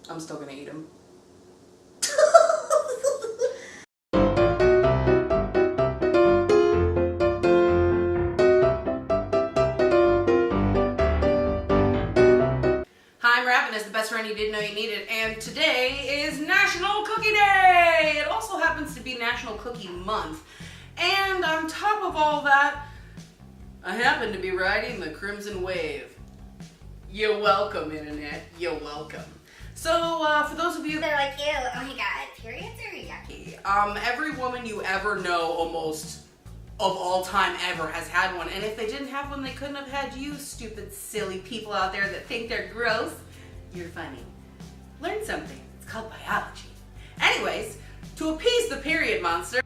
I'm still gonna eat them. Hi, I'm Ravenous, the best friend you didn't know you needed, and today is National Cookie Day! It also happens to be National Cookie Month. And on top of all that, I happen to be riding the Crimson Wave. You're welcome, Internet. You're welcome. So, for those of you They're like, ew, oh my god, periods are yucky. every woman you ever know, almost of all time ever, has had one. And if they didn't have one, they couldn't have had you, stupid, silly people out there that think they're gross. You're funny. Learn something. It's called biology. Anyways, to appease the period monster,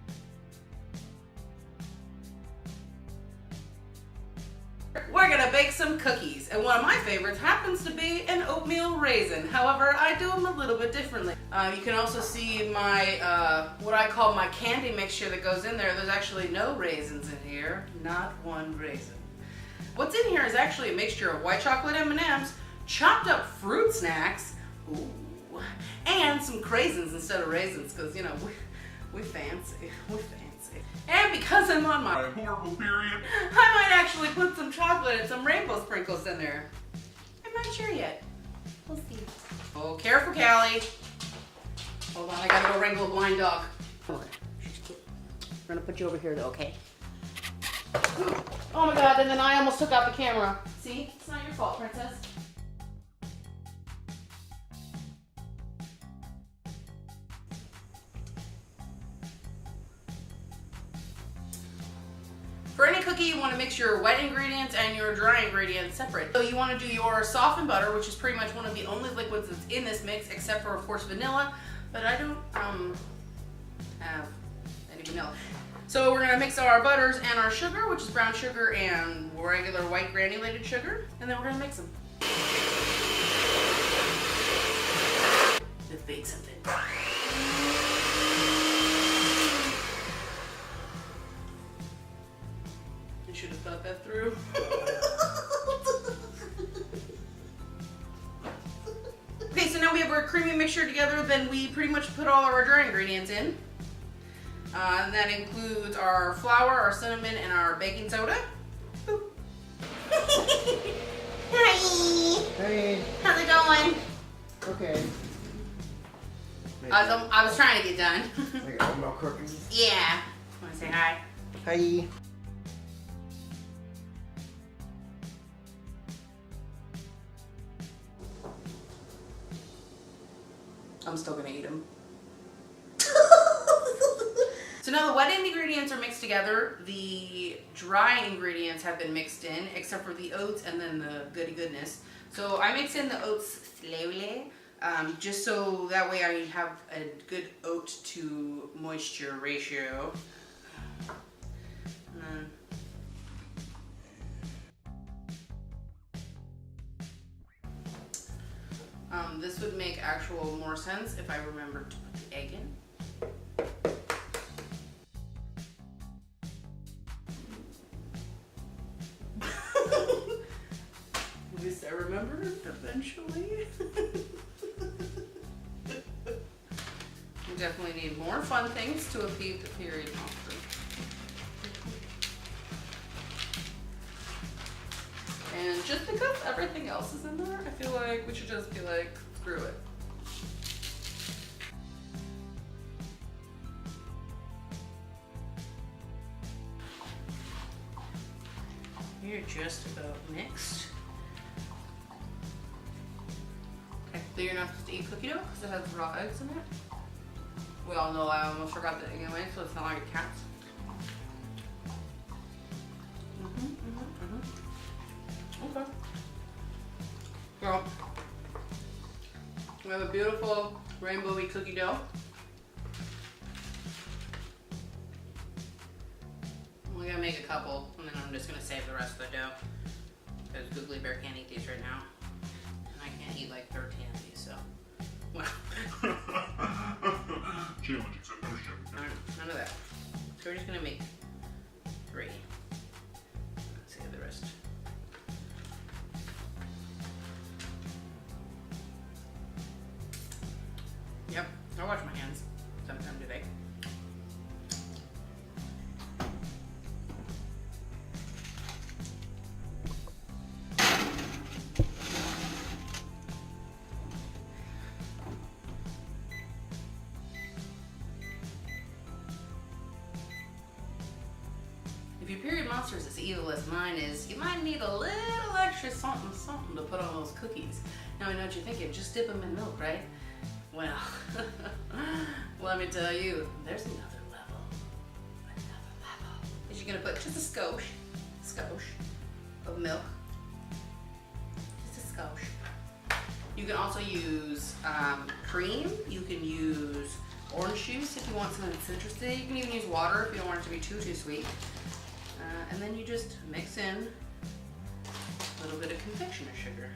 we're gonna bake some cookies, and one of my favorites happens to be an oatmeal raisin. However, I do them a little bit differently. You can also see my, what I call my candy mixture that goes in there. There's actually no raisins in here, not one raisin. What's in here is actually a mixture of white chocolate M&Ms, chopped up fruit snacks, ooh, and some craisins instead of raisins, because, you know, we fancy, we fancy. And because I'm on my horrible period, I might actually put some chocolate and some rainbow sprinkles in there. I'm not sure yet. We'll see. Oh, careful, Callie. Hold on, I gotta go wrangle a blind dog. Hold on, she's cute. We're gonna put you over here though, okay? Oh my god, and then I almost took out the camera. See? It's not your fault, princess. For any cookie, you want to mix your wet ingredients and your dry ingredients separate. So you want to do your softened butter, which is pretty much one of the only liquids that's in this mix, except for, of course, vanilla. But I don't have any vanilla. So we're going to mix our butters and our sugar, which is brown sugar and regular white granulated sugar. And then we're going to mix them. Let's bake something. Should have thought that through. Okay, so now we have our creamy mixture together. Then we pretty much put all of our dry ingredients in. And that includes our flour, our cinnamon, and our baking soda. Boop. Hi! Hey. How's it going? Okay. I was trying to get done. I got oatmeal cookies. Yeah. Want to say hi? Hi. I'm still gonna eat them. So now the wet ingredients are mixed together. The dry ingredients have been mixed in, except for the oats and then the goody goodness. So I mix in the oats slowly, just so that way I have a good oat to moisture ratio. And then this would make actual more sense if I remembered to put the egg in. At least I remember eventually. We definitely need more fun things to appease the period monster. And just because everything else is in there, I feel like we should just be like, screw it. You're just about mixed. Okay, so you're not supposed to eat cookie dough because it has raw eggs in it. We all know I almost forgot the egg anyway, so it's not like it counts. Okay. Well, we have a beautiful rainbowy cookie dough. We're gonna make a couple, and then I'm just gonna save the rest of the dough because Googly Bear can't eat these right now, and I can't eat like 13 of these, so. Well. Challenge accepted. None of that. So we're just gonna make 3. Save the rest. your period monster is as evil as mine is, you might need a little extra something to put on those cookies. Now I know what you're thinking, just dip them in milk, right? Well, let me tell you, there's another level. Is you're gonna put just a skosh of milk. Just a skosh. You can also use cream. You can use orange juice if you want something that's citrusy. You can even use water if you don't want it to be too sweet. And then you just mix in a little bit of confectioner sugar.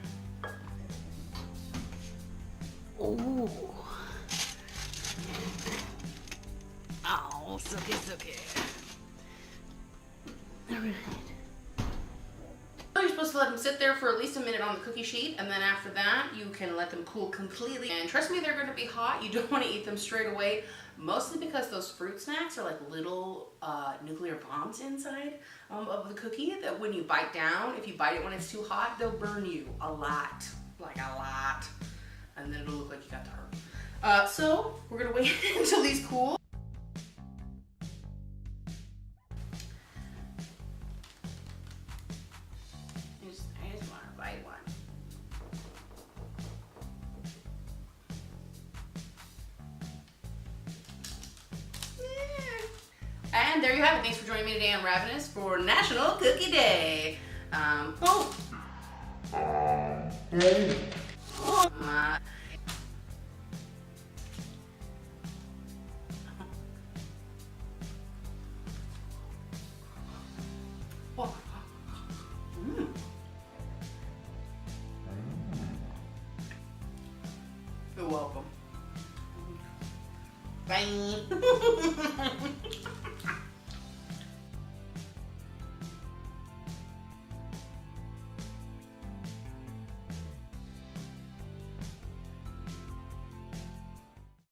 Ooh. Oh, suki. All right. You're supposed to let them sit there for at least a minute on the cookie sheet, and then after that, you can let them cool completely. And trust me, they're going to be hot. You don't want to eat them straight away, mostly because those fruit snacks are like little nuclear bombs inside of the cookie that when you bite down, if you bite it when it's too hot, they'll burn you a lot, like a lot. And then it'll look like you got the herb. So we're gonna wait until these cool. I just want to bite one. And there you have it. Thanks for joining me today on Ravenous for National Cookie Day. Hey. You're welcome. Bye.